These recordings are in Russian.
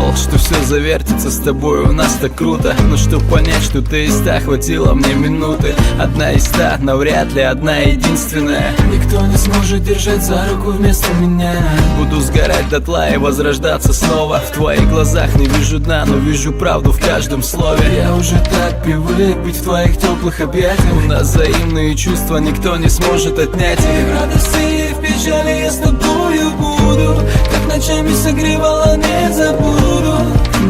думал, что все завертится с тобой, у нас так круто. Но чтоб понять, что ты из 100, хватило мне минуты. Одна из 100, навряд ли одна единственная. Никто не сможет держать за руку вместо меня. Буду сгорать дотла и возрождаться снова. В твоих глазах не вижу дна, но вижу правду в каждом слове. Я уже так привык быть в твоих теплых объятиях. У нас взаимные чувства, никто не сможет отнять их. И в радости, и в печали я с тобою буду. Как ночами согревала, не забуду.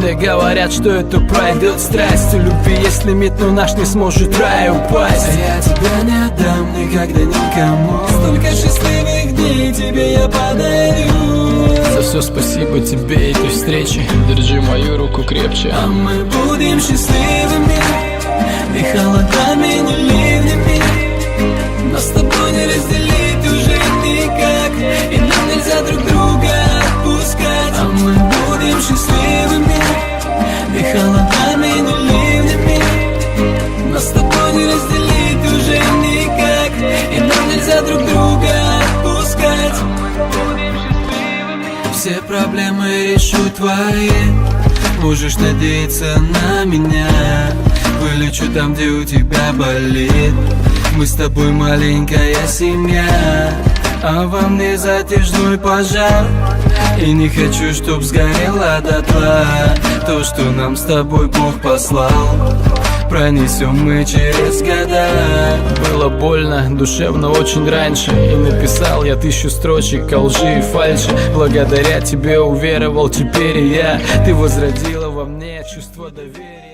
Да говорят, что это пройдет страсть. У любви есть лимит, но наш не сможет в рай упасть. А я тебя не отдам никогда никому. Столько счастливых дней тебе я подарю. За все спасибо тебе и той встрече. Держи мою руку крепче. А мы будем счастливыми, и холодами, не ливнями. Нас с тобой не разделить уже никак, и нам нельзя друг друга отпускать. А мы будем счастливыми, и холодами, не ливнями. Нас с тобой не разделить уже никак, и нам нельзя друг друга отпускать. Все проблемы решу твои, можешь надеяться на меня. Вылечу там, где у тебя болит. Мы с тобой маленькая семья, а во мне затяжной пожар. И не хочу, чтоб сгорело дотла то, что нам с тобой Бог послал. Пронесем мы через года. Было больно, душевно очень раньше. И написал я 1000 строчек о лжи и фальши. Благодаря тебе уверовал теперь и я. Ты возродила во мне чувство доверия.